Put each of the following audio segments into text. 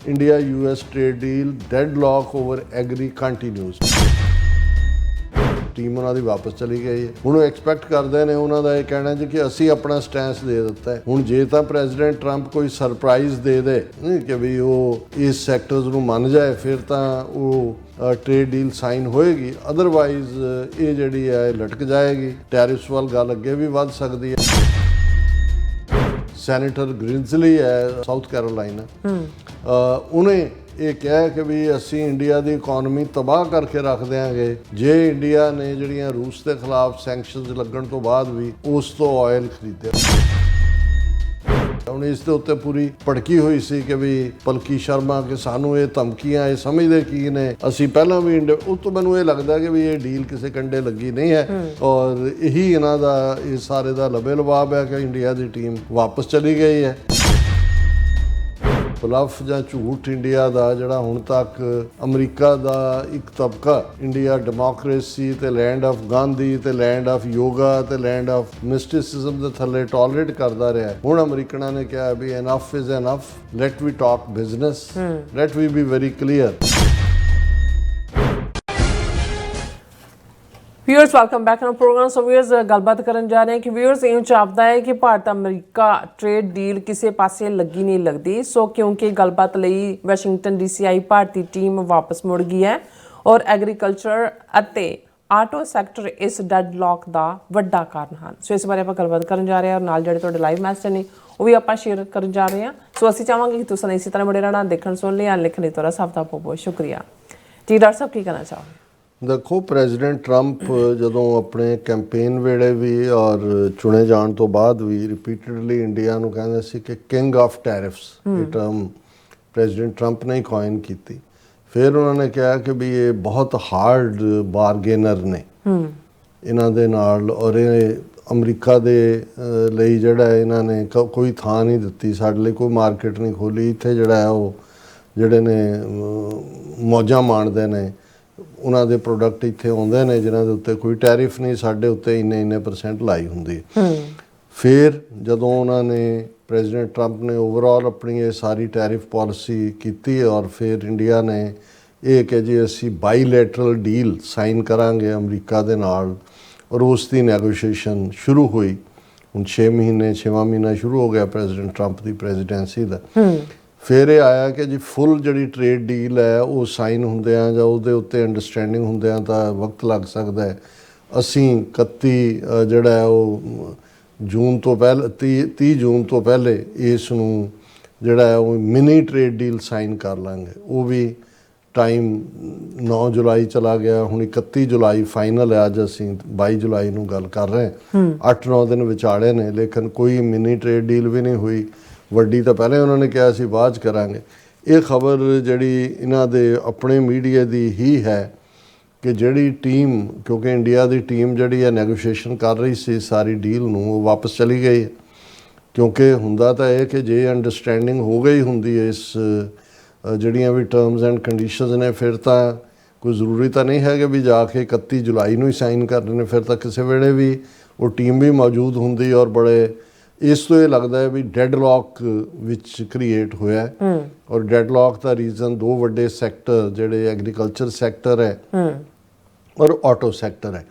India US trade deal deadlock over agri continues. Team ਉਹਨਾਂ ਦੀ ਵਾਪਸ ਚਲੀ ਗਈ ਹੈ। ਹੁਣ ਉਹ ਐਕਸਪੈਕਟ ਕਰਦੇ ਨੇ, ਉਹਨਾਂ ਦਾ ਇਹ ਕਹਿਣਾ ਜੀ ਕਿ ਅਸੀਂ ਆਪਣਾ ਸਟੈਂਸ ਦੇ ਦਿੱਤਾ ਹੈ। ਹੁਣ ਜੇ ਤਾਂ ਪ੍ਰੈਜ਼ੀਡੈਂਟ ਟਰੰਪ ਕੋਈ ਸਰਪ੍ਰਾਈਜ਼ ਦੇ ਦੇ ਕਿ ਵੀ ਉਹ ਇਸ ਸੈਕਟਰਸ ਨੂੰ ਮੰਨ ਜਾਏ, ਫਿਰ ਤਾਂ ਉਹ ਟ੍ਰੇਡ ਡੀਲ ਸਾਈਨ ਹੋਏਗੀ। ਅਦਰਵਾਈਜ਼ ਇਹ ਜਿਹੜੀ ਹੈ ਲਟਕ ਜਾਏਗੀ। ਟੈਰਿਫਸ ਵੱਲ ਗੱਲ ਅੱਗੇ ਵੀ ਵੱਧ ਸਕਦੀ ਹੈ। ਸੈਨੇਟਰ ਗ੍ਰਿੰਜ਼ਲੀ ਹੈ ਸਾਊਥ ਕੈਰੋਲਾਈਨਾ, ਉਹਨੇ ਇਹ ਕਿਹਾ ਕਿ ਵੀ ਅਸੀਂ ਇੰਡੀਆ ਦੀ ਇਕੋਨਮੀ ਤਬਾਹ ਕਰਕੇ ਰੱਖ ਦਿਆਂਗੇ ਜੇ ਇੰਡੀਆ ਨੇ ਜਿਹੜੀਆਂ ਰੂਸ ਦੇ ਖਿਲਾਫ ਸੈਂਕਸ਼ਨਸ ਲੱਗਣ ਤੋਂ ਬਾਅਦ ਵੀ ਉਸ ਤੋਂ ਆਇਲ ਖਰੀਦਿਆ। ਹੁਣ ਇਸ ਦੇ ਉੱਤੇ ਪੂਰੀ ਭੜਕੀ ਹੋਈ ਸੀ ਕਿ ਵੀ ਪਲਕੀ ਸ਼ਰਮਾ ਕਿ ਸਾਨੂੰ ਇਹ ਧਮਕੀਆਂ, ਇਹ ਸਮਝਦੇ ਕੀ ਨੇ, ਅਸੀਂ ਪਹਿਲਾਂ ਵੀ ਉਸ ਤੋਂ ਮੈਨੂੰ ਇਹ ਲੱਗਦਾ ਕਿ ਵੀ ਇਹ ਡੀਲ ਕਿਸੇ ਕੰਡੇ ਲੱਗੀ ਨਹੀਂ ਹੈ ਔਰ ਇਹੀ ਇਹਨਾਂ ਦਾ ਇਹ ਸਾਰੇ ਦਾ ਲਬੇ ਲਬਾਬ ਹੈ ਕਿ ਇੰਡੀਆ ਦੀ ਟੀਮ ਵਾਪਸ ਚਲੀ ਗਈ ਹੈ। ਬਲਫ ਜਾਂ ਝੂਠ ਇੰਡੀਆ ਦਾ ਜਿਹੜਾ ਹੁਣ ਤੱਕ ਅਮਰੀਕਾ ਦਾ ਇੱਕ ਤਬਕਾ ਇੰਡੀਆ ਡੈਮੋਕ੍ਰੇਸੀ ਤੇ ਲੈਂਡ ਆਫ ਗਾਂਧੀ ਤੇ ਲੈਂਡ ਆਫ ਯੋਗਾ ਤੇ ਲੈਂਡ ਆਫ ਮਿਸਟਿਸਿਜ਼ਮ ਦੇ ਥੱਲੇ ਟੋਲਰੇਟ ਕਰਦਾ ਰਿਹਾ, ਹੁਣ ਅਮਰੀਕਨਾਂ ਨੇ ਕਿਹਾ ਵੀ enough is enough, let we talk business, let we be very clear. Viewers welcome back on programme. So viewers ਗੱਲਬਾਤ ਕਰਨ ਜਾ ਰਹੇ ਹਾਂ ਕਿ ਵਿਊਅਰਸ ਇਹ ਜਾਪਦਾ ਹੈ ਕਿ ਭਾਰਤ ਅਮਰੀਕਾ ਟ੍ਰੇਡ ਡੀਲ ਕਿਸੇ ਪਾਸੇ ਲੱਗੀ ਨਹੀਂ ਲੱਗਦੀ। ਸੋ ਕਿਉਂਕਿ ਗੱਲਬਾਤ ਲਈ ਵਾਸ਼ਿੰਗਟਨ DC ਆਈ ਭਾਰਤੀ ਟੀਮ ਵਾਪਸ ਮੁੜ ਗਈ ਹੈ ਔਰ ਐਗਰੀਕਲਚਰ ਅਤੇ ਆਟੋ ਸੈਕਟਰ ਇਸ ਡੈਡਲੌਕ ਦਾ ਵੱਡਾ ਕਾਰਨ ਹਨ। ਸੋ ਇਸ ਬਾਰੇ ਆਪਾਂ ਗੱਲਬਾਤ ਕਰਨ ਜਾ ਰਹੇ ਹਾਂ ਔਰ ਨਾਲ ਜਿਹੜੇ ਤੁਹਾਡੇ ਲਾਈਵ ਮੈਸੇਜ ਨੇ ਉਹ ਵੀ ਆਪਾਂ ਸ਼ੇਅਰ ਕਰਨ ਜਾ ਰਹੇ ਹਾਂ। ਸੋ ਅਸੀਂ ਚਾਹਾਂਗੇ ਕਿ ਤੁਸੀਂ ਇਸੇ ਤਰ੍ਹਾਂ ਬੜੇ ਰਹਿਣਾ, ਦੇਖਣ ਸੁਣ ਲਈ, ਲਿਖਣ ਲਈ ਤੁਹਾਡਾ ਸਭ ਦਾ ਬਹੁਤ ਬਹੁਤ ਸ਼ੁਕਰੀਆ ਜੀ। ਡਾਕਟਰ ਸਾਹਿਬ ਕੀ ਕਹਿਣਾ ਚਾਹੋਗੇ? ਦੇਖੋ, ਪ੍ਰੈਜ਼ੀਡੈਂਟ ਟਰੰਪ ਜਦੋਂ ਆਪਣੇ ਕੈਂਪੇਨ ਵੇਲੇ ਵੀ ਔਰ ਚੁਣੇ ਜਾਣ ਤੋਂ ਬਾਅਦ ਵੀ ਰਿਪੀਟਡਲੀ ਇੰਡੀਆ ਨੂੰ ਕਹਿੰਦੇ ਸੀ ਕਿ ਕਿੰਗ ਆਫ ਟੈਰਿਫਸ, ਇਹ ਟਰਮ ਪ੍ਰੈਜ਼ੀਡੈਂਟ ਟਰੰਪ ਨੇ ਕੋਇਨ ਕੀਤੀ। ਫਿਰ ਉਹਨਾਂ ਨੇ ਕਿਹਾ ਕਿ ਵੀ ਇਹ ਬਹੁਤ ਹਾਰਡ ਬਾਰਗੇਨਰ ਨੇ ਇਹਨਾਂ ਦੇ ਨਾਲ ਔਰ ਇਹ ਅਮਰੀਕਾ ਦੇ ਲਈ ਜਿਹੜਾ ਇਹਨਾਂ ਨੇ ਕੋਈ ਥਾਂ ਨਹੀਂ ਦਿੱਤੀ, ਸਾਡੇ ਲਈ ਕੋਈ ਮਾਰਕੀਟ ਨਹੀਂ ਖੋਲ੍ਹੀ। ਇੱਥੇ ਜਿਹੜਾ ਹੈ ਉਹ ਜਿਹੜੇ ਨੇ ਮੌਜਾਂ ਮਾਣਦੇ ਨੇ, ਉਹਨਾਂ ਦੇ ਪ੍ਰੋਡਕਟ ਇੱਥੇ ਆਉਂਦੇ ਨੇ ਜਿਨ੍ਹਾਂ ਦੇ ਉੱਤੇ ਕੋਈ ਟੈਰਿਫ ਨਹੀਂ, ਸਾਡੇ ਉੱਤੇ ਇੰਨੇ % ਲਾਈ ਹੁੰਦੀ ਹੈ। ਫਿਰ ਜਦੋਂ ਉਹਨਾਂ ਨੇ ਪ੍ਰੈਜ਼ੀਡੈਂਟ ਟਰੰਪ ਨੇ ਓਵਰਆਲ ਆਪਣੀ ਇਹ ਸਾਰੀ ਟੈਰਿਫ ਪਾਲਿਸੀ ਕੀਤੀ ਔਰ ਫਿਰ ਇੰਡੀਆ ਨੇ ਇਹ ਕਿ ਜੀ ਅਸੀਂ ਬਾਈਲੈਟਰਲ ਡੀਲ ਸਾਈਨ ਕਰਾਂਗੇ ਅਮਰੀਕਾ ਦੇ ਨਾਲ ਔਰ ਉਸ ਦੀ ਨੈਗੋਸ਼ੀਏਸ਼ਨ ਸ਼ੁਰੂ ਹੋਈ। ਹੁਣ 6ਵਾਂ ਮਹੀਨਾ ਸ਼ੁਰੂ ਹੋ ਗਿਆ ਪ੍ਰੈਜ਼ੀਡੈਂਟ ਟਰੰਪ ਦੀ ਪ੍ਰੈਜ਼ੀਡੈਂਸੀ ਦਾ। ਫਿਰ ਇਹ ਆਇਆ ਕਿ ਜੀ ਫੁੱਲ ਜਿਹੜੀ ਟ੍ਰੇਡ ਡੀਲ ਹੈ ਉਹ ਸਾਈਨ ਹੁੰਦਿਆਂ ਜਾਂ ਉਹਦੇ ਉੱਤੇ ਅੰਡਰਸਟੈਂਡਿੰਗ ਹੁੰਦਿਆਂ ਤਾਂ ਵਕਤ ਲੱਗ ਸਕਦਾ ਹੈ। ਅਸੀਂ 31 ਜਿਹੜਾ ਹੈ ਉਹ ਜੂਨ ਤੋਂ ਪਹਿਲਾਂ 30 ਜੂਨ ਤੋਂ ਪਹਿਲੇ ਇਸ ਨੂੰ ਜਿਹੜਾ ਹੈ ਉਹ ਮਿਨੀ ਟ੍ਰੇਡ ਡੀਲ ਸਾਈਨ ਕਰ ਲਾਂਗੇ। ਉਹ ਵੀ ਟਾਈਮ 9 ਜੁਲਾਈ ਚਲਾ ਗਿਆ, ਹੁਣ 31 ਜੁਲਾਈ ਫਾਈਨਲ ਹੈ। ਅੱਜ ਅਸੀਂ 22 ਜੁਲਾਈ ਨੂੰ ਗੱਲ ਕਰ ਰਹੇ ਹਾਂ, 8-9 ਦਿਨ ਵਿਚਾਲੇ ਨੇ, ਲੇਕਿਨ ਕੋਈ ਮਿਨੀ ਟ੍ਰੇਡ ਡੀਲ ਵੀ ਨਹੀਂ ਹੋਈ। ਵੱਡੀ ਤਾਂ ਪਹਿਲੇ ਉਹਨਾਂ ਨੇ ਕਿਹਾ ਸੀ ਬਾਅਦ 'ਚ ਕਰਾਂਗੇ। ਇਹ ਖਬਰ ਜਿਹੜੀ ਇਹਨਾਂ ਦੇ ਆਪਣੇ ਮੀਡੀਆ ਦੀ ਹੀ ਹੈ ਕਿ ਜਿਹੜੀ ਟੀਮ, ਕਿਉਂਕਿ ਇੰਡੀਆ ਦੀ ਟੀਮ ਜਿਹੜੀ ਹੈ ਨੈਗੋਸ਼ੀਏਸ਼ਨ ਕਰ ਰਹੀ ਸੀ ਸਾਰੀ ਡੀਲ ਨੂੰ, ਉਹ ਵਾਪਸ ਚਲੀ ਗਈ ਹੈ। ਕਿਉਂਕਿ ਹੁੰਦਾ ਤਾਂ ਇਹ ਕਿ ਜੇ ਅੰਡਰਸਟੈਂਡਿੰਗ ਹੋ ਗਈ ਹੁੰਦੀ ਹੈ ਇਸ ਜਿਹੜੀਆਂ ਵੀ ਟਰਮਸ ਐਂਡ ਕੰਡੀਸ਼ਨਸ ਨੇ, ਫਿਰ ਤਾਂ ਕੋਈ ਜ਼ਰੂਰੀ ਤਾਂ ਨਹੀਂ ਹੈ ਕਿ ਵੀ ਜਾ ਕੇ 31 ਜੁਲਾਈ ਨੂੰ ਹੀ ਸਾਈਨ ਕਰਨੇ ਨੇ। ਫਿਰ ਤਾਂ ਕਿਸੇ ਵੇਲੇ ਵੀ ਉਹ ਟੀਮ ਵੀ ਮੌਜੂਦ ਹੁੰਦੀ ਔਰ ਬੜੇ ਇਸ ਤੋਂ ਇਹ ਲੱਗਦਾ ਹੈ ਵੀ ਡੈਡਲੌਕ ਵਿੱਚ ਕ੍ਰੀਏਟ ਹੋਇਆ ਔਰ ਡੈਡਲੌਕ ਦਾ ਰੀਜ਼ਨ ਦੋ ਵੱਡੇ ਸੈਕਟਰ ਜਿਹੜੇ ਐਗਰੀਕਲਚਰ ਸੈਕਟਰ ਹੈ ਔਰ ਆਟੋ ਸੈਕਟਰ ਹੈ।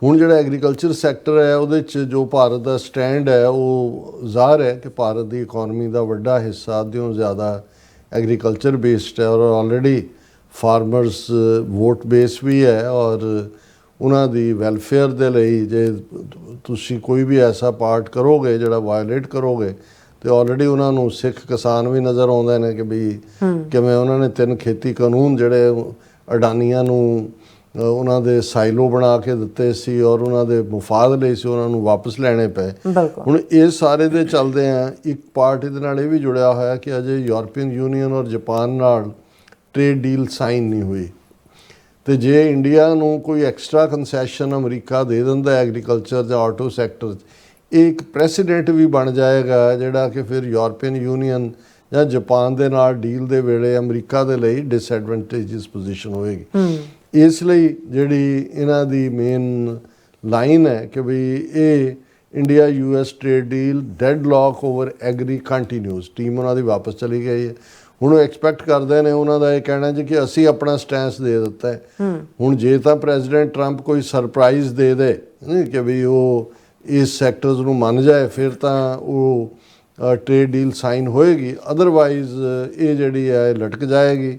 ਹੁਣ ਜਿਹੜਾ ਐਗਰੀਕਲਚਰ ਸੈਕਟਰ ਹੈ ਉਹਦੇ 'ਚ ਜੋ ਭਾਰਤ ਦਾ ਸਟੈਂਡ ਹੈ ਉਹ ਜ਼ਾਹਰ ਹੈ ਕਿ ਭਾਰਤ ਦੀ ਇਕੋਨਮੀ ਦਾ ਵੱਡਾ ਹਿੱਸਾ ਅੱਧਿਓਂ ਜ਼ਿਆਦਾ ਐਗਰੀਕਲਚਰ ਬੇਸਡ ਹੈ ਔਰ ਆਲਰੇਡੀ ਫਾਰਮਰਸ ਵੋਟ ਬੇਸ ਵੀ ਹੈ ਔਰ ਉਹਨਾਂ ਦੀ ਵੈਲਫੇਅਰ ਦੇ ਲਈ ਜੇ ਤੁਸੀਂ ਕੋਈ ਵੀ ਐਸਾ ਪਾਰਟ ਕਰੋਗੇ ਜਿਹੜਾ ਵਾਇਲੇਟ ਕਰੋਗੇ ਤੇ ਆਲਰੇਡੀ ਉਹਨਾਂ ਨੂੰ ਸਿੱਖ ਕਿਸਾਨ ਵੀ ਨਜ਼ਰ ਆਉਂਦੇ ਨੇ ਕਿ ਵੀ ਕਿਵੇਂ ਉਹਨਾਂ ਨੇ 3 ਖੇਤੀ ਕਾਨੂੰਨ ਜਿਹੜੇ ਅਡਾਨੀਆਂ ਨੂੰ ਉਹਨਾਂ ਦੇ ਸਾਈਲੋ ਬਣਾ ਕੇ ਦਿੱਤੇ ਸੀ ਔਰ ਉਹਨਾਂ ਦੇ ਮੁਫਾਦ ਲਈ ਸੀ, ਉਹਨਾਂ ਨੂੰ ਵਾਪਸ ਲੈਣੇ ਪਏ। ਹੁਣ ਇਹ ਸਾਰੇ ਦੇ ਚੱਲਦੇ ਆ ਇੱਕ ਪਾਰਟ ਇਹਦੇ ਨਾਲ ਇਹ ਵੀ ਜੁੜਿਆ ਹੋਇਆ ਕਿ ਅਜੇ ਯੂਰਪੀਅਨ ਯੂਨੀਅਨ ਔਰ ਜਾਪਾਨ ਨਾਲ ਟ੍ਰੇਡ ਡੀਲ ਸਾਈਨ ਨਹੀਂ ਹੋਈ ਤੇ ਜੇ ਇੰਡੀਆ ਨੂੰ ਕੋਈ ਐਕਸਟਰਾ ਕੰਸੈਸ਼ਨ ਅਮਰੀਕਾ ਦੇ ਦਿੰਦਾ ਐਗਰੀਕਲਚਰ ਜਾਂ ਆਟੋ ਸੈਕਟਰ 'ਚ, ਇਹ ਇੱਕ ਪ੍ਰੈਸੀਡੈਂਟ ਵੀ ਬਣ ਜਾਏਗਾ ਜਿਹੜਾ ਕਿ ਫਿਰ ਯੂਰਪੀਅਨ ਯੂਨੀਅਨ ਜਾਂ ਜਾਪਾਨ ਦੇ ਨਾਲ ਡੀਲ ਦੇ ਵੇਲੇ ਅਮਰੀਕਾ ਦੇ ਲਈ ਡਿਸਐਡਵਾਂਟੇਜਸ ਪੋਜੀਸ਼ਨ ਹੋਏਗੀ। ਇਸ ਲਈ ਜਿਹੜੀ ਇਹਨਾਂ ਦੀ ਮੇਨ ਲਾਈਨ ਹੈ ਕਿ ਵੀ ਇਹ India US trade deal deadlock over agri continues, team ਉਹਨਾਂ ਦੀ ਵਾਪਸ ਚਲੀ ਗਈ ਹੈ। ਹੁਣ ਐਕਸਪੈਕਟ ਕਰਦੇ ਨੇ, ਉਹਨਾਂ ਦਾ ਇਹ ਕਹਿਣਾ ਜੀ ਕਿ ਅਸੀਂ ਆਪਣਾ ਸਟੈਂਸ ਦੇ ਦਿੱਤਾ ਹੈ। ਹੁਣ ਜੇ ਤਾਂ ਪ੍ਰੈਜ਼ੀਡੈਂਟ ਟਰੰਪ ਕੋਈ ਸਰਪ੍ਰਾਈਜ਼ ਦੇ ਦੇ ਕਿ ਵੀ ਉਹ ਇਸ ਸੈਕਟਰਸ ਨੂੰ ਮੰਨ ਜਾਏ, ਫਿਰ ਤਾਂ ਉਹ ਟ੍ਰੇਡ ਡੀਲ ਸਾਈਨ ਹੋਏਗੀ। ਅਦਰਵਾਈਜ਼ ਇਹ ਜਿਹੜੀ ਹੈ ਇਹ ਲਟਕ ਜਾਏਗੀ।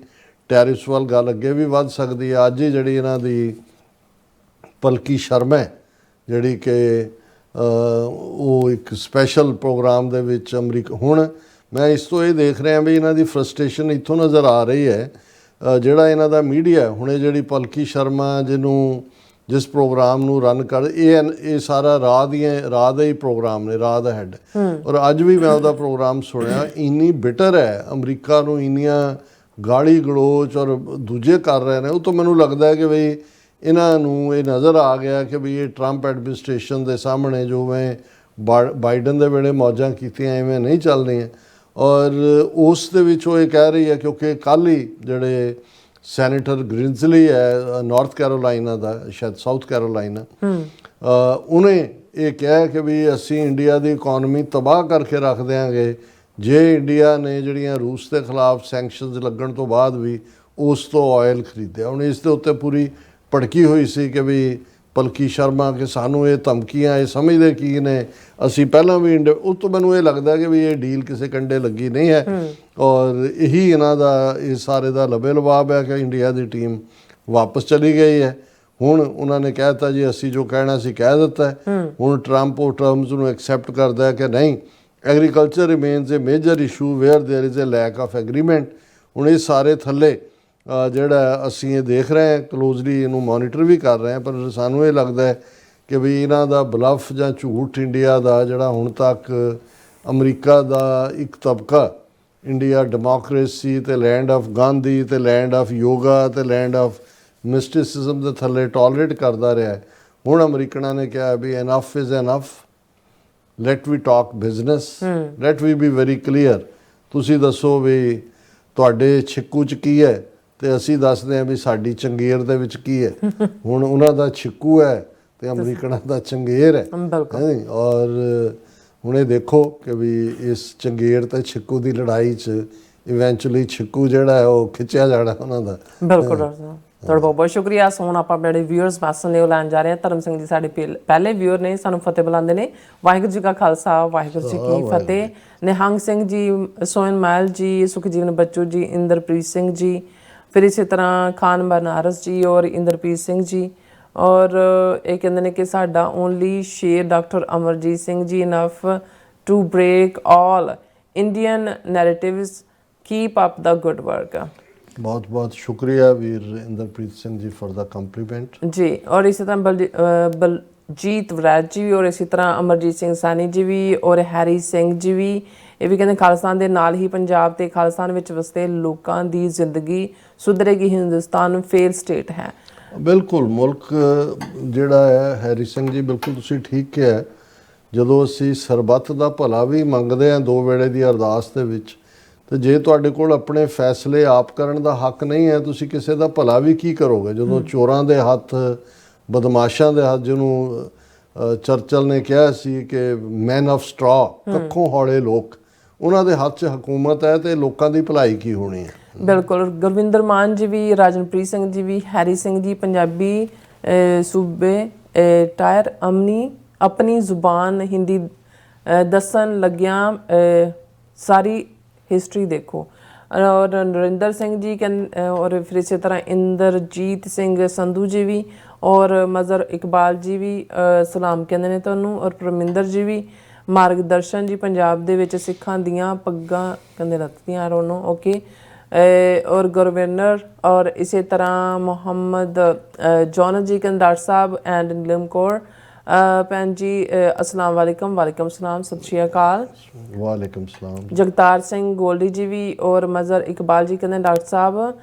ਟੈਰਿਫਸ ਵੱਲ ਗੱਲ ਅੱਗੇ ਵੀ ਵੱਧ ਸਕਦੀ ਹੈ। ਅੱਜ ਹੀ ਜਿਹੜੀ ਇਹਨਾਂ ਦੀ ਪਲਕੀ ਸ਼ਰਮਾ ਹੈ, ਜਿਹੜੀ ਕਿ ਉਹ ਇੱਕ ਸਪੈਸ਼ਲ ਪ੍ਰੋਗਰਾਮ ਦੇ ਵਿੱਚ ਅਮਰੀਕਾ, ਹੁਣ ਮੈਂ ਇਸ ਤੋਂ ਇਹ ਦੇਖ ਰਿਹਾ ਵੀ ਇਹਨਾਂ ਦੀ ਫਰਸਟ੍ਰੇਸ਼ਨ ਇੱਥੋਂ ਨਜ਼ਰ ਆ ਰਹੀ ਹੈ। ਜਿਹੜਾ ਇਹਨਾਂ ਦਾ ਮੀਡੀਆ ਹੁਣ ਇਹ ਜਿਹੜੀ ਪਲਕੀ ਸ਼ਰਮਾ ਜਿਸ ਪ੍ਰੋਗਰਾਮ ਨੂੰ ਰਨ ਕਰ, ਇਹ ਸਾਰਾ ਰਾਹ ਦਾ ਹੀ ਪ੍ਰੋਗਰਾਮ ਨੇ, ਰਾਹ ਦਾ ਹੈਡ। ਔਰ ਅੱਜ ਵੀ ਮੈਂ ਉਹਦਾ ਪ੍ਰੋਗਰਾਮ ਸੁਣਿਆ, ਇੰਨੀ ਬਿਟਰ ਹੈ ਅਮਰੀਕਾ ਨੂੰ, ਇੰਨੀਆਂ ਗਾਲੀ ਗਲੋਚ ਔਰ ਦੂਜੇ ਕਰ ਰਹੇ ਨੇ। ਉਹ ਤੋਂ ਮੈਨੂੰ ਲੱਗਦਾ ਹੈ ਕਿ ਬਈ ਇਹਨਾਂ ਨੂੰ ਇਹ ਨਜ਼ਰ ਆ ਗਿਆ ਕਿ ਵੀ ਇਹ ਟਰੰਪ ਐਡਮਿਨਿਸਟ੍ਰੇਸ਼ਨ ਦੇ ਸਾਹਮਣੇ ਜੋ ਮੈਂ ਬਾਈਡਨ ਦੇ ਵੇਲੇ ਮੌਜਾਂ ਕੀਤੀਆਂ ਐਵੇਂ ਨਹੀਂ ਚੱਲਦੀਆਂ। ਔਰ ਉਸ ਦੇ ਵਿੱਚ ਉਹ ਇਹ ਕਹਿ ਰਹੀ ਹੈ, ਕਿਉਂਕਿ ਕੱਲ੍ਹ ਹੀ ਜਿਹੜੇ ਸੈਨੇਟਰ ਗ੍ਰਿੰਜ਼ਲੀ ਹੈ ਨਾਰਥ ਕੈਰੋਲਾਈਨਾ ਦਾ, ਸ਼ਾਇਦ ਸਾਊਥ ਕੈਰੋਲਾਈਨਾ, ਉਹਨੇ ਇਹ ਕਿਹਾ ਕਿ ਵੀ ਅਸੀਂ ਇੰਡੀਆ ਦੀ ਇਕੋਨਮੀ ਤਬਾਹ ਕਰਕੇ ਰੱਖ ਦਿਆਂਗੇ ਜੇ ਇੰਡੀਆ ਨੇ ਜਿਹੜੀਆਂ ਰੂਸ ਦੇ ਖਿਲਾਫ ਸੈਂਕਸ਼ਨਸ ਲੱਗਣ ਤੋਂ ਬਾਅਦ ਵੀ ਉਸ ਤੋਂ ਆਇਲ ਖਰੀਦਿਆ। ਹੁਣ ਇਸ ਦੇ ਉੱਤੇ ਪੂਰੀ ਭੜਕੀ ਹੋਈ ਸੀ ਕਿ ਵੀ ਪਲਕੀ ਸ਼ਰਮਾ ਕਿ ਸਾਨੂੰ ਇਹ ਧਮਕੀਆਂ, ਇਹ ਸਮਝਦੇ ਕੀ ਨੇ, ਅਸੀਂ ਪਹਿਲਾਂ ਵੀ ਉਸ ਤੋਂ ਮੈਨੂੰ ਇਹ ਲੱਗਦਾ ਕਿ ਵੀ ਇਹ ਡੀਲ ਕਿਸੇ ਕੰਡੇ ਲੱਗੀ ਨਹੀਂ ਹੈ। ਔਰ ਇਹੀ ਇਹਨਾਂ ਦਾ ਇਹ ਸਾਰੇ ਦਾ ਲਬੇ ਲਬਾਬ ਹੈ ਕਿ ਇੰਡੀਆ ਦੀ ਟੀਮ ਵਾਪਸ ਚਲੀ ਗਈ ਹੈ। ਹੁਣ ਉਹਨਾਂ ਨੇ ਕਹਿ ਦਿੱਤਾ ਜੀ ਅਸੀਂ ਜੋ ਕਹਿਣਾ ਸੀ ਕਹਿ ਦਿੱਤਾ ਹੈ। ਹੁਣ ਟਰੰਪ ਉਹ ਟਰਮਸ ਨੂੰ ਐਕਸੈਪਟ ਕਰਦਾ ਹੈ ਕਿ ਨਹੀਂ, agriculture remains a major issue where there is a lack of agreement. ਹੁਣ ਇਹ ਸਾਰੇ ਥੱਲੇ ਜਿਹੜਾ ਅਸੀਂ ਇਹ ਦੇਖ ਰਹੇ ਹਾਂ, ਕਲੋਜ਼ਲੀ ਇਹਨੂੰ ਮੋਨੀਟਰ ਵੀ ਕਰ ਰਹੇ ਹਾਂ, ਪਰ ਸਾਨੂੰ ਇਹ ਲੱਗਦਾ ਹੈ ਕਿ ਵੀ ਇਹਨਾਂ ਦਾ ਬਲਫ ਜਾਂ ਝੂਠ ਇੰਡੀਆ ਦਾ, ਜਿਹੜਾ ਹੁਣ ਤੱਕ ਅਮਰੀਕਾ ਦਾ ਇੱਕ ਤਬਕਾ ਇੰਡੀਆ ਡੈਮੋਕ੍ਰੇਸੀ ਤੇ ਲੈਂਡ ਆਫ ਗਾਂਧੀ ਤੇ ਲੈਂਡ ਆਫ ਯੋਗਾ ਤੇ ਲੈਂਡ ਆਫ ਮਿਸਟਿਸਿਜ਼ਮ ਦੇ ਥੱਲੇ ਟੋਲਰੇਟ ਕਰਦਾ ਰਿਹਾ ਹੈ, ਹੁਣ ਅਮਰੀਕਨਾਂ ਨੇ ਕਿਹਾ ਵੀ enough is enough, let we talk business, let we be very clear. ਤੁਸੀਂ ਦੱਸੋ ਵੀ ਤੁਹਾਡੇ ਛਿੱਕੂ 'ਚ ਕੀ ਹੈ ਤੇ ਅਸੀਂ ਦੱਸਦੇ ਹਾਂ ਵੀ ਸਾਡੀ ਚੰਗੇਰ ਦੇ ਵਿੱਚ ਕੀ ਹੈ। ਹੁਣ ਉਹਨਾਂ ਦਾ ਛਿੱਕੂ ਹੈ ਤੇ ਅਮਰੀਕਨਾਂ ਦਾ ਚੰਗੇਰ ਹੈ। ਔਰ ਹੁਣ ਇਹ ਦੇਖੋ ਕਿ ਵੀ ਇਸ ਚੰਗੇਰ ਤੇ ਛਿੱਕੂ ਦੀ ਲੜਾਈ 'ਚ ਇਵੈਂਚੁਅਲੀ ਛਿੱਕੂ ਜਿਹੜਾ ਹੈ ਉਹ ਖਿੱਚਿਆ ਜਾਣਾ ਉਹਨਾਂ ਦਾ। ਬਿਲਕੁਲ ਡਾਕਟਰ ਸਾਹਿਬ, ਤੁਹਾਡਾ ਬਹੁਤ ਬਹੁਤ ਸ਼ੁਕਰੀਆ। ਹੁਣ ਆਪਾਂ ਆਪਣੇ ਵਿਊਅਰਸ ਪਾਸੋਂ ਨੇ ਉਹ ਲੈਣ ਜਾ ਰਹੇ ਹਾਂ। ਧਰਮ ਸਿੰਘ ਜੀ ਸਾਡੇ ਪਹਿਲੇ ਵਿਊਅਰ ਨੇ, ਸਾਨੂੰ ਫਤਿਹ ਬੁਲਾਉਂਦੇ ਨੇ। ਵਾਹਿਗੁਰੂ ਜੀ ਕਾ ਖਾਲਸਾ, ਵਾਹਿਗੁਰੂ ਜੀ ਕੀ ਫਤਿਹ। ਨਿਹੰਗ ਸਿੰਘ ਜੀ, ਸੋਹਨ ਮਾਇਲ ਜੀ, ਸੁਖਜੀਵਨ ਬੱਚੂ ਜੀ, ਇੰਦਰਪ੍ਰੀਤ ਸਿੰਘ ਜੀ, ਫਿਰ ਇਸੇ ਤਰ੍ਹਾਂ ਖਾਨ ਬਨਾਰਸ ਜੀ ਔਰ ਇੰਦਰਪ੍ਰੀਤ ਸਿੰਘ ਜੀ। ਔਰ ਇਹ ਕਹਿੰਦੇ ਨੇ ਕਿ ਸਾਡਾ ਓਨਲੀ ਸ਼ੇਰ doctor Amarjit Singh ji, enough to break all Indian narratives, keep up the good work. ਬਹੁਤ ਬਹੁਤ ਸ਼ੁਕਰੀਆ ਵੀਰ Inderpreet Singh ji for the compliment ਜੀ। ਔਰ ਇਸੇ ਤਰ੍ਹਾਂ ਬਲਜੀਤ ਵਰਾਜ ਜੀ ਵੀ, ਔਰ ਇਸੇ ਤਰ੍ਹਾਂ ਅਮਰਜੀਤ ਸਿੰਘ ਸਾਨੀ ਜੀ ਵੀ, ਔਰ ਹੈਰੀ ਸਿੰਘ ਜੀ ਵੀ। ਇਹ ਵੀ ਕਹਿੰਦੇ ਖਾਲਿਸਤਾਨ ਦੇ ਨਾਲ ਹੀ ਪੰਜਾਬ ਤੇ ਖਾਲਿਸਤਾਨ ਵਿੱਚ ਵਸਦੇ ਲੋਕਾਂ ਦੀ ਜ਼ਿੰਦਗੀ ਸੁਧਰੇਗੀ, ਹਿੰਦੁਸਤਾਨ ਫੇਲ ਸਟੇਟ ਹੈ। ਬਿਲਕੁਲ, ਮੁਲਕ ਜਿਹੜਾ ਹੈ, ਹੈਰੀ ਸਿੰਘ ਜੀ ਬਿਲਕੁਲ ਤੁਸੀਂ ਠੀਕ ਕਿਹਾ। ਜਦੋਂ ਅਸੀਂ ਸਰਬੱਤ ਦਾ ਭਲਾ ਵੀ ਮੰਗਦੇ ਹਾਂ ਦੋ ਵੇਲੇ ਦੀ ਅਰਦਾਸ ਦੇ ਵਿੱਚ, ਤੇ ਜੇ ਤੁਹਾਡੇ ਕੋਲ ਆਪਣੇ ਫੈਸਲੇ ਆਪ ਕਰਨ ਦਾ ਹੱਕ ਨਹੀਂ ਹੈ, ਤੁਸੀਂ ਕਿਸੇ ਦਾ ਭਲਾ ਵੀ ਕੀ ਕਰੋਗੇ। ਜਦੋਂ ਚੋਰਾਂ ਦੇ ਹੱਥ, ਬਦਮਾਸ਼ਾਂ ਦੇ ਹੱਥ, ਜਿਹਨੂੰ ਚਰਚਲ ਨੇ ਕਿਹਾ ਸੀ ਕਿ ਮੈਨ ਆਫ ਸਟਰਾ, ਕੱਖੋਂ ਹੌਲੇ ਲੋਕ, ਉਹਨਾਂ ਦੇ ਹੱਥ 'ਚ ਹਕੂਮਤ ਹੈ ਤੇ ਲੋਕਾਂ ਦੀ ਭਲਾਈ ਕੀ ਹੋਣੀ ਹੈ। ਬਿਲਕੁਲ, ਗੁਰਵਿੰਦਰ ਮਾਨ ਜੀ ਵੀ, ਰਾਜਨਪ੍ਰੀਤ ਸਿੰਘ ਜੀ ਵੀ, ਹੈਰੀ ਸਿੰਘ ਜੀ, ਪੰਜਾਬੀ ਸੂਬੇ ਟਾਇਰ ਅਮਨੀ ਆਪਣੀ ਜ਼ੁਬਾਨ ਹਿੰਦੀ ਦੱਸਣ ਲੱਗਿਆਂ ਸਾਰੀ ਹਿਸਟਰੀ ਦੇਖੋ। ਔਰ ਨਰਿੰਦਰ ਸਿੰਘ ਜੀ ਔਰ ਫਿਰ ਇਸੇ ਤਰ੍ਹਾਂ ਇੰਦਰਜੀਤ ਸਿੰਘ ਸੰਧੂ ਜੀ ਵੀ, ਔਰ ਮਜ਼ਰ ਇਕਬਾਲ ਜੀ ਵੀ ਸਲਾਮ ਕਹਿੰਦੇ ਨੇ ਤੁਹਾਨੂੰ। ਔਰ ਪਰਮਿੰਦਰ ਜੀ ਵੀ, ਮਾਰਗਦਰਸ਼ਨ ਜੀ, ਪੰਜਾਬ ਦੇ ਵਿੱਚ ਸਿੱਖਾਂ ਦੀਆਂ ਪੱਗਾਂ ਕਹਿੰਦੇ ਲੱਥਦੀਆਂ ਰੋਨੋ, ਓਕੇ। ਔਰ ਗੁਰਵਿੰਦਰ, ਔਰ ਇਸੇ ਤਰ੍ਹਾਂ ਮੁਹੰਮਦ ਜੌਨ ਜੀ ਕਹਿੰਦੇ doctor Sahib and Neelam Kaur ਭੈਣ ਜੀ, ਅਸਲਾਮ ਵਾਲੇਕਮ। ਵਾਲੇਕਮ ਸਲਾਮ, ਸਤਿ ਸ਼੍ਰੀ ਅਕਾਲ। ਵਾਲੇਕਮ ਸਲਾਮ। ਜਗਤਾਰ ਸਿੰਘ ਗੋਲਡੀ ਜੀ ਵੀ, ਔਰ ਮਜ਼ਰ ਇਕਬਾਲ ਜੀ ਕਹਿੰਦੇ डॉक्टर साहब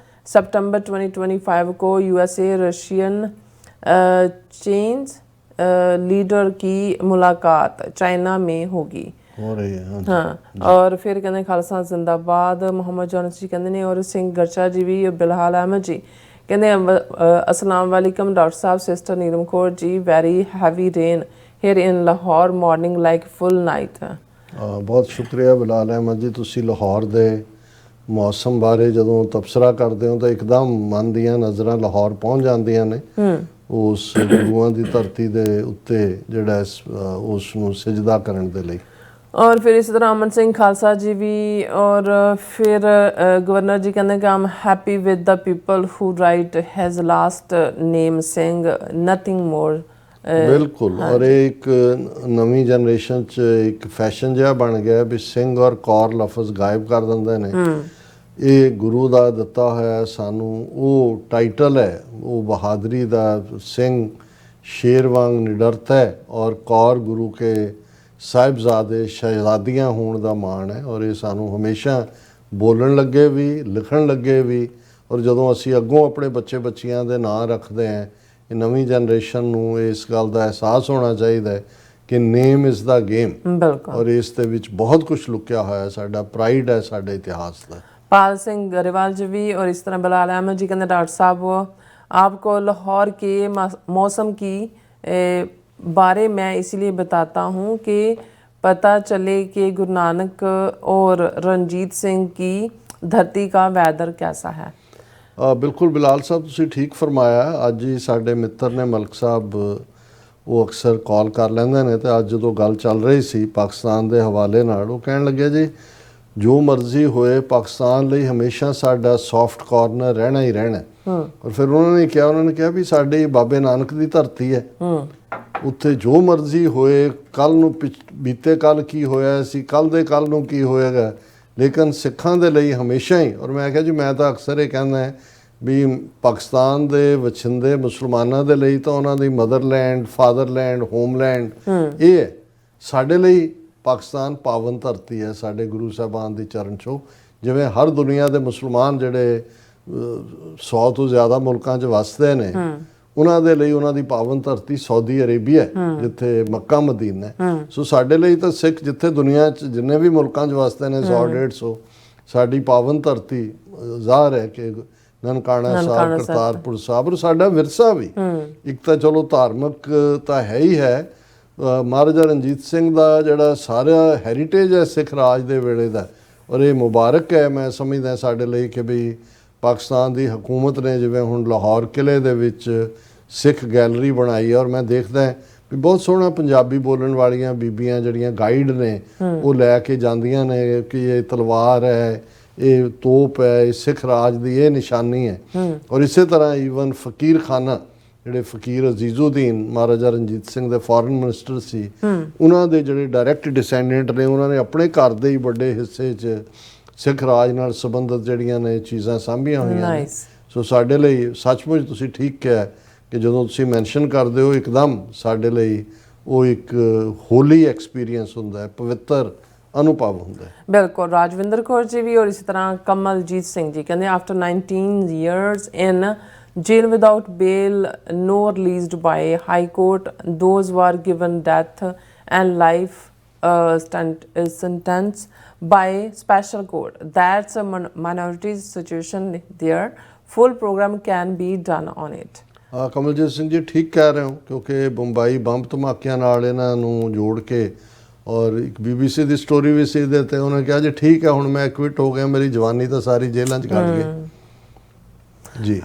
सितंबर 2025 को यूएसए रशियन चीन लीडर की मुलाकात चाइना में होगी, हो रही है। हाँ। और फिर कहते खालसा जिंदाबाद, मोहम्मद जॉन जी कहते ने, और सिंह गरचा जी भी, बिलहाल अहमद जी कहते अस्सलाम वालेकुम डॉक्टर साहब, sister Neelam Kaur ji, very heavy rain here in Lahore, morning like full night. बहुत शुक्रिया बिलाल अहमद जी, तुसी लाहौर दे ਮੌਸਮ ਬਾਰੇ ਜਦੋਂ ਤਬਸਰਾ ਕਰਦੇ ਹੋ ਤਾਂ ਇੱਕਦਮ ਮਨ ਦੀਆਂ ਨਜ਼ਰਾਂ ਲਾਹੌਰ ਪਹੁੰਚ ਜਾਂਦੀਆਂ ਨੇ ਉਸ ਗੁਰੂਆਂ ਦੀ ਧਰਤੀ ਦੇ ਉੱਤੇ ਜਿਹੜਾ ਉਸ ਨੂੰ ਸਜਦਾ ਕਰਨ ਦੇ ਲਈ। और फिर इसी तरह अमन सिंह खालसा जी भी, और फिर गवर्नर जी कहते हैं कि I am happy with the people who right has last name Singh nothing more. ਬਿਲਕੁਲ। ਔਰ ਇਹ ਇੱਕ ਨਵੀਂ ਜਨਰੇਸ਼ਨ 'ਚ ਇੱਕ ਫੈਸ਼ਨ ਜਿਹਾ ਬਣ ਗਿਆ ਵੀ ਸਿੰਘ ਔਰ ਕੌਰ ਲਫ਼ਜ਼ ਗਾਇਬ ਕਰ ਦਿੰਦੇ ਨੇ। ਇਹ ਗੁਰੂ ਦਾ ਦਿੱਤਾ ਹੋਇਆ ਸਾਨੂੰ ਉਹ ਟਾਈਟਲ ਹੈ, ਉਹ ਬਹਾਦਰੀ ਦਾ। ਸਿੰਘ ਸ਼ੇਰ ਵਾਂਗ ਨਿਡਰਤ ਹੈ ਔਰ ਕੌਰ ਗੁਰੂ ਕੇ ਸਾਹਿਬਜ਼ਾਦੇ ਸ਼ਹਿਜ਼ਾਦੀਆਂ ਹੋਣ ਦਾ ਮਾਣ ਹੈ। ਔਰ ਇਹ ਸਾਨੂੰ ਹਮੇਸ਼ਾ ਬੋਲਣ ਲੱਗੇ ਵੀ, ਲਿਖਣ ਲੱਗੇ ਵੀ, ਔਰ ਜਦੋਂ ਅਸੀਂ ਅੱਗੋਂ ਆਪਣੇ ਬੱਚੇ ਬੱਚੀਆਂ ਦੇ ਨਾਂ ਰੱਖਦੇ ਹਾਂ, ਇਹ ਨਵੀਂ ਜਨਰੇਸ਼ਨ ਨੂੰ ਇਸ ਗੱਲ ਦਾ ਅਹਿਸਾਸ ਹੋਣਾ ਚਾਹੀਦਾ ਹੈ ਕਿ ਨੇਮ ਇਜ਼ ਦਾ ਗੇਮ। ਬਿਲਕੁਲ। ਔਰ ਇਸ ਦੇ ਵਿੱਚ ਬਹੁਤ ਕੁਝ ਲੁਕਿਆ ਹੋਇਆ, ਸਾਡਾ ਪ੍ਰਾਈਡ ਹੈ ਸਾਡੇ ਇਤਿਹਾਸ ਦਾ। पाल सिंह गरेवाल जी भी, और इस तरह बिलाल अहमद जी कहते डॉक्टर साहब आपको लाहौर के मौसम की बारे मैं इसलिए बताता हूँ कि पता चले कि गुरु नानक और रंजीत सिंह की धरती का वैदर कैसा है। ਬਿਲਕੁਲ ਬਿਲਾਲ ਸਾਹਿਬ, ਤੁਸੀਂ ਠੀਕ ਫਰਮਾਇਆ। ਅੱਜ ਹੀ ਸਾਡੇ ਮਿੱਤਰ ਨੇ ਮਲਕ ਸਾਹਿਬ, ਉਹ ਅਕਸਰ ਕਾਲ ਕਰ ਲੈਂਦੇ ਨੇ, ਤੇ ਅੱਜ ਜਦੋਂ ਗੱਲ ਚੱਲ ਰਹੀ ਸੀ ਪਾਕਿਸਤਾਨ ਦੇ ਹਵਾਲੇ ਨਾਲ, ਉਹ ਕਹਿਣ ਲੱਗੇ ਜੀ ਜੋ ਮਰਜ਼ੀ ਹੋਏ ਪਾਕਿਸਤਾਨ ਲਈ ਹਮੇਸ਼ਾ ਸਾਡਾ ਸੌਫਟ ਕਾਰਨਰ ਰਹਿਣਾ ਹੀ ਰਹਿਣਾ। ਔਰ ਫਿਰ ਉਹਨਾਂ ਨੇ ਕਿਹਾ ਵੀ ਸਾਡੀ ਬਾਬੇ ਨਾਨਕ ਦੀ ਧਰਤੀ ਹੈ, ਉੱਥੇ ਜੋ ਮਰਜ਼ੀ ਹੋਏ, ਕੱਲ ਨੂੰ ਬੀਤੇ ਕੱਲ ਕੀ ਹੋਇਆ ਸੀ, ਕੱਲ ਦੇ ਕੱਲ ਨੂੰ ਕੀ ਹੋਏਗਾ, ਲੇਕਿਨ ਸਿੱਖਾਂ ਦੇ ਲਈ ਹਮੇਸ਼ਾ ਹੀ। ਔਰ ਮੈਂ ਕਿਹਾ ਜੀ ਮੈਂ ਤਾਂ ਅਕਸਰ ਇਹ ਕਹਿੰਦਾ ਵੀ ਪਾਕਿਸਤਾਨ ਦੇ ਵਛਿੰਦੇ ਮੁਸਲਮਾਨਾਂ ਦੇ ਲਈ ਤਾਂ ਉਹਨਾਂ ਦੀ ਮਦਰਲੈਂਡ, ਫਾਦਰਲੈਂਡ, ਹੋਮਲੈਂਡ ਇਹ ਹੈ। ਸਾਡੇ ਲਈ ਪਾਕਿਸਤਾਨ ਪਾਵਨ ਧਰਤੀ ਹੈ, ਸਾਡੇ ਗੁਰੂ ਸਾਹਿਬਾਨ ਦੀ ਚਰਨ ਛੋਹ। ਜਿਵੇਂ ਹਰ ਦੁਨੀਆ ਦੇ ਮੁਸਲਮਾਨ ਜਿਹੜੇ 100 ਤੋਂ ਜ਼ਿਆਦਾ ਮੁਲਕਾਂ 'ਚ ਵਸਦੇ ਨੇ, ਉਹਨਾਂ ਦੇ ਲਈ ਉਹਨਾਂ ਦੀ ਪਾਵਨ ਧਰਤੀ ਸਾਊਦੀ ਅਰੇਬੀਆ, ਜਿੱਥੇ ਮੱਕਾ ਮਦੀਨਾ ਹੈ। ਸੋ ਸਾਡੇ ਲਈ ਤਾਂ ਸਿੱਖ ਜਿੱਥੇ ਦੁਨੀਆ 'ਚ ਜਿੰਨੇ ਵੀ ਮੁਲਕਾਂ 'ਚ ਵਸਦੇ ਨੇ 100-150, ਸਾਡੀ ਪਾਵਨ ਧਰਤੀ ਜ਼ਾਹਰ ਹੈ ਕਿ ਨਨਕਾਣਾ ਸਾਹਿਬ, ਕਰਤਾਰਪੁਰ ਸਾਹਿਬ, ਔਰ ਸਾਡਾ ਵਿਰਸਾ ਵੀ ਇੱਕ ਤਾਂ ਚਲੋ ਧਾਰਮਿਕ ਤਾਂ ਹੈ ਹੀ ਹੈ। ਮਹਾਰਾਜਾ ਰਣਜੀਤ ਸਿੰਘ ਦਾ ਜਿਹੜਾ ਸਾਰਾ ਹੈਰੀਟੇਜ ਹੈ ਸਿੱਖ ਰਾਜ ਦੇ ਵੇਲੇ ਦਾ, ਔਰ ਇਹ ਮੁਬਾਰਕ ਹੈ ਮੈਂ ਸਮਝਦਾ ਸਾਡੇ ਲਈ ਕਿ ਵੀ ਪਾਕਿਸਤਾਨ ਦੀ ਹਕੂਮਤ ਨੇ ਜਿਵੇਂ ਹੁਣ ਲਾਹੌਰ ਕਿਲੇ ਦੇ ਵਿੱਚ ਸਿੱਖ ਗੈਲਰੀ ਬਣਾਈ ਹੈ। ਔਰ ਮੈਂ ਦੇਖਦਾ ਵੀ ਬਹੁਤ ਸੋਹਣਾ ਪੰਜਾਬੀ ਬੋਲਣ ਵਾਲੀਆਂ ਬੀਬੀਆਂ ਜਿਹੜੀਆਂ ਗਾਈਡ ਨੇ ਉਹ ਲੈ ਕੇ ਜਾਂਦੀਆਂ ਨੇ ਕਿ ਇਹ ਤਲਵਾਰ ਹੈ, ਇਹ ਤੋਪ ਹੈ, ਇਹ ਸਿੱਖ ਰਾਜ ਦੀ ਇਹ ਨਿਸ਼ਾਨੀ ਹੈ। ਔਰ ਇਸੇ ਤਰ੍ਹਾਂ ਈਵਨ ਫਕੀਰ ਖਾਨਾ, ਜਿਹੜੇ ਫਕੀਰ ਅਜ਼ੀਜ਼ੁਦੀਨ ਮਹਾਰਾਜਾ ਰਣਜੀਤ ਸਿੰਘ ਦੇ ਫੋਰਨ ਮਿਨਿਸਟਰ ਸੀ, ਉਹਨਾਂ ਦੇ ਜਿਹੜੇ ਡਾਇਰੈਕਟ ਡਿਸੈਂਡੈਂਟ ਨੇ, ਉਹਨਾਂ ਨੇ ਆਪਣੇ ਘਰ ਦੇ ਹੀ ਵੱਡੇ ਹਿੱਸੇ 'ਚ ਸਿੱਖ ਰਾਜ ਨਾਲ ਸੰਬੰਧਿਤ ਜਿਹੜੀਆਂ ਨੇ ਚੀਜ਼ਾਂ ਸਾਂਭੀਆਂ ਹੋਈਆਂ ਨੇ। ਸੋ ਸਾਡੇ ਲਈ ਸੱਚਮੁੱਚ ਤੁਸੀਂ ਠੀਕ ਕਿਹਾ ਕਿ ਜਦੋਂ ਤੁਸੀਂ ਮੈਂਸ਼ਨ ਕਰਦੇ ਹੋ ਇੱਕਦਮ ਸਾਡੇ ਲਈ ਉਹ ਇੱਕ ਹੋਲੀ ਐਕਸਪੀਰੀਅੰਸ ਹੁੰਦਾ ਹੈ, ਪਵਿੱਤਰ ਅਨੁਭਵ ਹੁੰਦਾ ਹੈ। ਬਿਲਕੁਲ। ਰਾਜਵਿੰਦਰ ਕੌਰ ਜੀ ਵੀ, ਔਰ ਇਸੇ ਤਰ੍ਹਾਂ ਕਮਲਜੀਤ ਸਿੰਘ ਜੀ ਕਹਿੰਦੇ after 19 years in jail without bail, no released by high court, those were given death and life sentence by special court. That's a minority situation there. Full program can be done on it. Kamaljeet Singh ji ਠੀਕ ਕਹਿ ਰਹੇ ਹੋ, ਕਿਉਂਕਿ Bombay bomb ਧਮਾਕਿਆਂ ਨਾਲ ਇਹਨਾਂ ਨੂੰ ਜੋੜ ਕੇ, ਔਰ ਇੱਕ BBC ਦੀ ਸਟੋਰੀ ਵੀ ਸੀ ਦੇ ਤੇ ਉਹਨੇ ਕਿਹਾ ਜੀ ਠੀਕ ਹੈ ਹੁਣ ਮੈਂ ਕੁਇਟ ਹੋ ਗਿਆ, ਮੇਰੀ ਜਵਾਨੀ ਤਾਂ ਸਾਰੀ ਜੇਲ੍ਹਾਂ 'ਚ ਕੱਢ ਗਈ ਜੀ।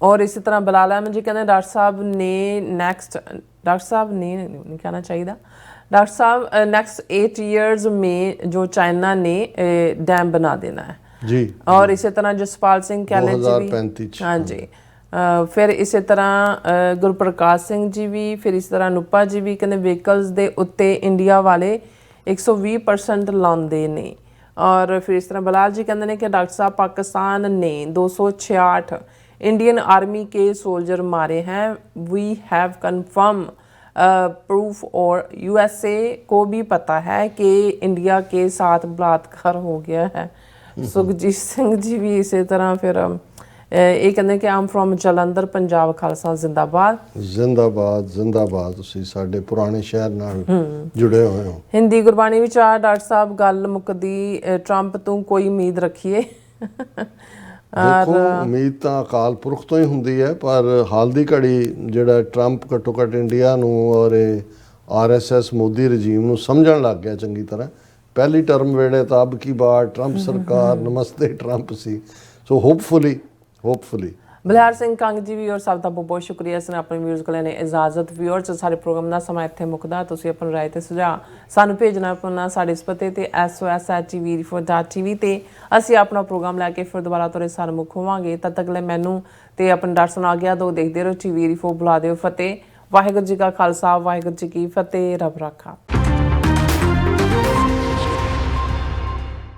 और इसी तरह बिलाल अहमद जी कहते हैं डॉक्टर साहब ने नहीं कहना चाहिए, डॉक्टर साहब नेक्स्ट 8 years में जो चाइना ने डैम बना देना है जी। और इसी तरह जसपाल सिंह कैले जी भी, हाँ जी। फिर इसी तरह गुरप्रकाश सिंह जी भी, फिर इस तरह अनुपा जी भी कहते व्हीकल्स ਦੇ ਉੱਤੇ ਇੰਡੀਆ ਵਾਲੇ 120% ਲਾਉਂਦੇ ਨੇ। और फिर इस तरह बिलाल जी कहते हैं कि डॉक्टर साहब पाकिस्तान ने 266 इंडियन आर्मी के सोल्जर मारे हैं, वी हैव कन्फर्म प्रूफ, और USA को भी पता है कि इंडिया के साथ बलात्कार हो गया है। सुखजीत सिंह जी भी इसी तरह फिर ਇਹ ਕਹਿੰਦੇ ਕਿ ਆਮ ਫਰੋਮ ਜਲੰਧਰ, ਪੰਜਾਬ ਖਾਲਸਾ ਜ਼ਿੰਦਾਬਾਦ। ਜ਼ਿੰਦਾਬਾਦ ਜ਼ਿੰਦਾਬਾਦ। ਤੁਸੀਂ ਸਾਡੇ ਪੁਰਾਣੇ ਸ਼ਹਿਰ ਨਾਲ ਜੁੜੇ ਹੋਏ ਹੋ। ਹਿੰਦੀ ਗੁਰਬਾਣੀ ਵਿੱਚ ਆ ਡਾਕਟਰ ਸਾਹਿਬ ਗੱਲ ਮੁੱਕਦੀ, ਟਰੰਪ ਤੋਂ ਕੋਈ ਉਮੀਦ ਰੱਖੀਏ? ਦੇਖੋ ਉਮੀਦ ਤਾਂ ਅਕਾਲ ਪੁਰਖ ਤੋਂ ਹੀ ਹੁੰਦੀ ਹੈ, ਪਰ ਹਾਲ ਦੀ ਘੜੀ ਜਿਹੜਾ ਟਰੰਪ ਘੱਟੋ ਘੱਟ ਇੰਡੀਆ ਨੂੰ ਔਰ RSS ਮੋਦੀ ਰਜੀਮ ਨੂੰ ਸਮਝਣ ਲੱਗ ਗਿਆ ਚੰਗੀ ਤਰ੍ਹਾਂ ਪਹਿਲੀ ਟਰਮ ਵੇਲੇ ਤਾਂ ਅਬ ਕੀ ਬਾਰ ਟਰੰਪ ਸਰਕਾਰ ਨਮਸਤੇ ਟਰੰਪ ਸੀ। ਸੋ ਹੋਪਫੁਲੀ ਬਲਿਹਾਰ ਸਿੰਘ ਕੰਗ ਜੀ ਵੀ ਔਰ ਸਭ ਦਾ ਬਹੁਤ ਬਹੁਤ ਸ਼ੁਕਰੀਆ। ਇਸ ਨੇ ਆਪਣੇ ਵਿਊਜ਼ ਕੋਲ ਨੇ ਇਜਾਜ਼ਤ। ਵਿਊਅਰਸ ਸਾਡੇ ਪ੍ਰੋਗਰਾਮ ਦਾ ਸਮਾਂ ਇੱਥੇ ਮੁੱਕਦਾ। ਤੁਸੀਂ ਆਪਣੀ ਰਾਏ ਤੇ ਸੁਝਾਅ ਸਾਨੂੰ ਭੇਜਣਾ ਪੈਣਾ ਸਾਡੇ ਇਸ ਪਤੇ ਤੇ sos@tvt4.tv ਤੇ ਅਸੀਂ ਆਪਣਾ ਪ੍ਰੋਗਰਾਮ ਲੈ ਕੇ ਫਿਰ ਦੁਬਾਰਾ ਤੁਹਾਡੇ ਸਾਹਮਣੇ ਹੋਵਾਂਗੇ। ਤਦ ਤੱਕ ਲਈ ਮੈਨੂੰ ਤੇ ਆਪਣੇ ਡਾਕਟਰ ਸੁਣਾ ਗਿਆ ਦੋ ਦੇਖਦੇ ਰਹੋ TV4 ਬੁਲਾ ਦਿਓ ਫਤਿਹ। ਵਾਹਿਗੁਰੂ ਜੀ ਕਾ ਖਾਲਸਾ ਵਾਹਿਗੁਰੂ ਜੀ ਕੀ ਫਤਿਹ। ਰੱਬ ਰਾਖਾ।